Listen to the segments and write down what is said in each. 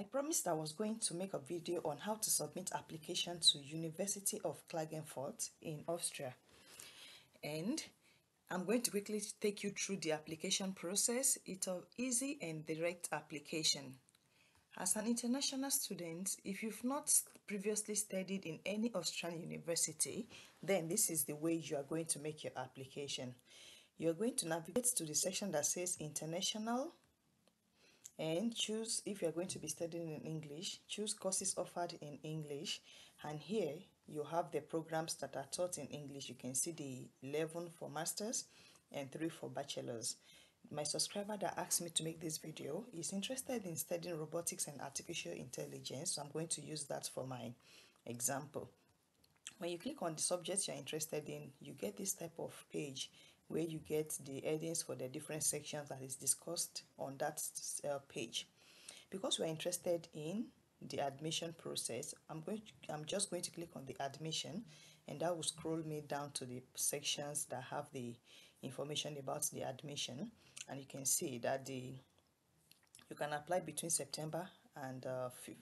I promised I was going to make a video on how to submit application to University of Klagenfurt in Austria, and I'm going to quickly take you through the application process. It's an easy and direct application. As an international student, if you've not previously studied in any Austrian university, then this is the way you are going to make your application. You're going to navigate to the section that says International and choose, if you're going to be studying in English, choose courses offered in English, and here you have the programs that are taught in English. You can see the 11 for masters and 3 for bachelors. My subscriber that asked me to make this video is interested in studying robotics and artificial intelligence, so I'm going to use that for my example. When you click on the subject you're interested in, you get this type of page where you get the headings for the different sections that is discussed on that page. Because we're interested in the admission process, I'm just going to click on the admission, and that will scroll me down to the sections that have the information about the admission. And you can see that you can apply between September and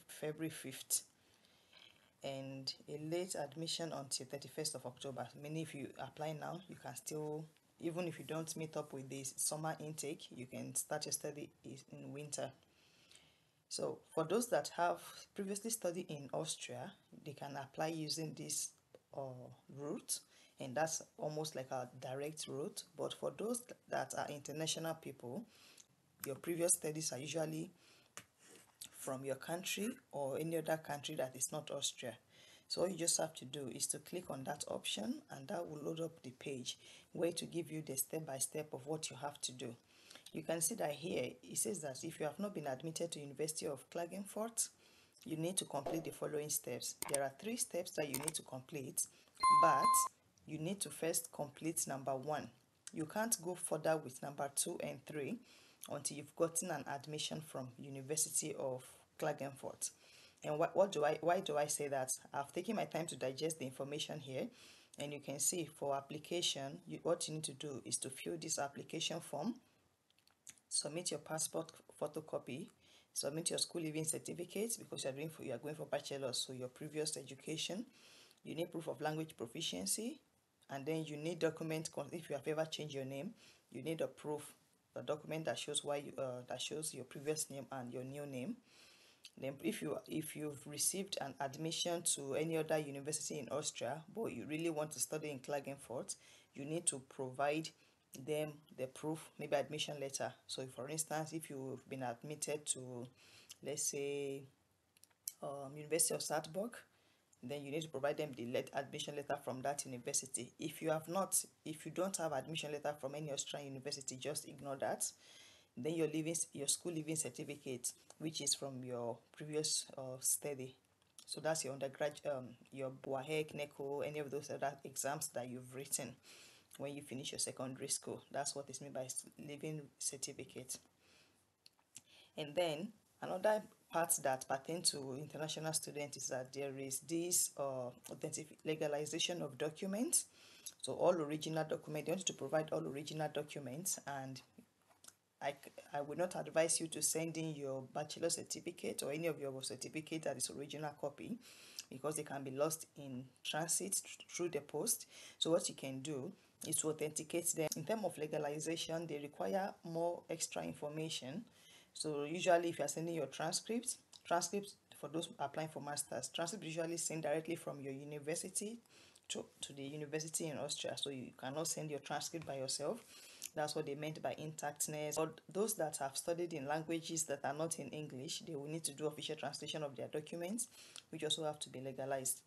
February 5th, and a late admission until 31st of October. Meaning if you apply now, you can still, even if you don't meet up with this summer intake, you can start your study in winter. So for those that have previously studied in Austria, they can apply using this route, and that's almost like a direct route. But for those that are international people, your previous studies are usually from your country or any other country that is not Austria. So all you just have to do is to click on that option, and that will load up the page where to give you the step-by-step of what you have to do. You can see that here it says that if you have not been admitted to University of Klagenfurt, you need to complete the following steps. There are 3 steps that you need to complete, but you need to first complete number 1. You can't go further with number 2 and 3 until you've gotten an admission from University of Klagenfurt. And why do I say that? I've taken my time to digest the information here, and you can see for application, what you need to do is to fill this application form, submit your passport photocopy, submit your school leaving certificate because you are going for bachelor's, so your previous education. You need proof of language proficiency, and then you need document. If you have ever changed your name, you need a document that shows that shows your previous name and your new name. Then if you've received an admission to any other university in Austria but you really want to study in Klagenfurt, you need to provide them the proof, maybe admission letter. So for instance, if you've been admitted to, let's say, University of Salzburg, then you need to provide them the admission letter from that university. If you don't have admission letter from any Austrian university, just ignore that. Then your school leaving certificate, which is from your previous study. So that's your undergraduate, your BWAHEC, NECO, any of those other exams that you've written when you finish your secondary school. That's what is meant by leaving certificate. And then another part that pertain to international students is that there is this authentic legalization of documents. So all original documents, you want to provide all original documents, and I would not advise you to send in your bachelor certificate or any of your certificate that is original copy, because they can be lost in transit through the post. So what you can do is to authenticate them. In terms of legalization, they require more extra information. So usually if you are sending your transcripts for those applying for masters, transcripts usually sent directly from your university to the university in Austria. So you cannot send your transcript by yourself. That's what they meant by intactness. Or those that have studied in languages that are not in English, they will need to do official translation of their documents, which also have to be legalized.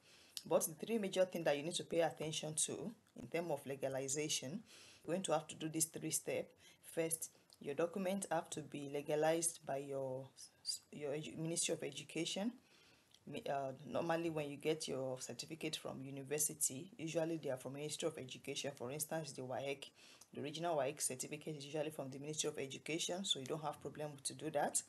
But the 3 major things that you need to pay attention to in terms of legalization, you're going to have to do these 3 steps. First, your documents have to be legalized by your Ministry of Education. Normally when you get your certificate from university, usually they are from Ministry of Education. For instance, the WAEC, the original WAEC certificate is usually from the Ministry of Education, so you don't have problem to do that.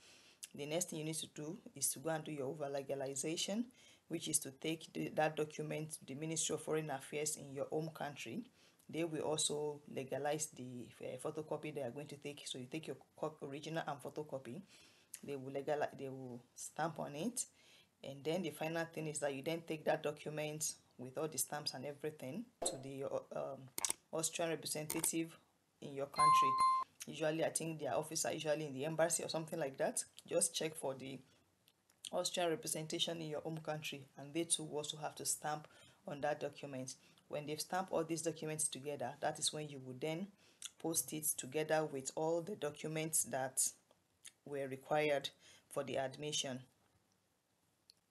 The next thing you need to do is to go and do your over legalization, which is to take that document to the Ministry of Foreign Affairs in your home country. They will also legalize the photocopy they are going to take. So you take your original and photocopy, they will stamp on it. And then the final thing is that you then take that document with all the stamps and everything to the Austrian representative in your country. Usually I think their office are usually in the embassy or something like that. Just check for the Austrian representation in your home country, and they too also have to stamp on that document. When they've stamped all these documents together, that is when you would then post it together with all the documents that were required for the admission.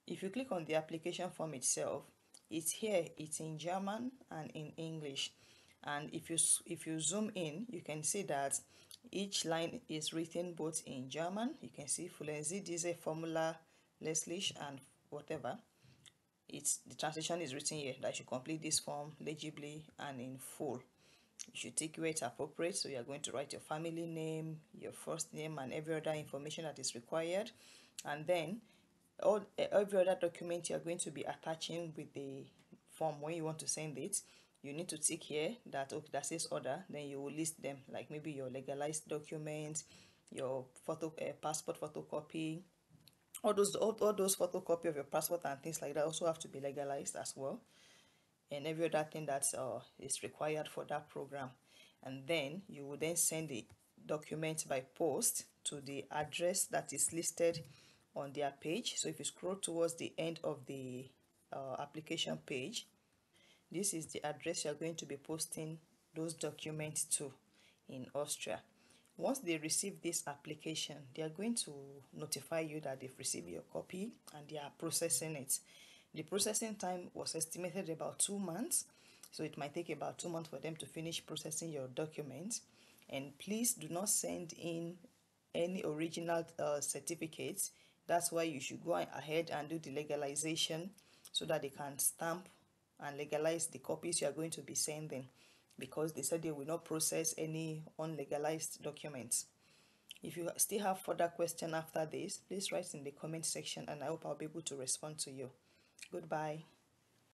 If you click on the application form itself, it's here, it's in German and in English. And if you zoom in, you can see that each line is written both in German. You can see Füllen Sie diese Formula letztlich and whatever. It's the translation is written here that you should complete this form legibly and in full. You should take where it's appropriate. So you are going to write your family name, your first name, and every other information that is required. And then every other document you are going to be attaching with the form when you want to send it, you need to tick here that okay, that says order. Then you will list them, like maybe your legalized documents, your passport photocopy, all those photocopy of your passport and things like that also have to be legalized as well, and every other thing that is required for that program. And then you will then send the document by post to the address that is listed on their page. So if you scroll towards the end of the application page, this is the address you are going to be posting those documents to in Austria. Once they receive this application, they are going to notify you that they've received your copy and they are processing it. The processing time was estimated about 2 months, so it might take about 2 months for them to finish processing your documents. And please do not send in any original certificates. That's why you should go ahead and do the legalization so that they can stamp and legalize the copies you are going to be sending, because they said they will not process any unlegalized documents. If you still have further questions after this, please write in the comment section and I hope I'll be able to respond to you. Goodbye.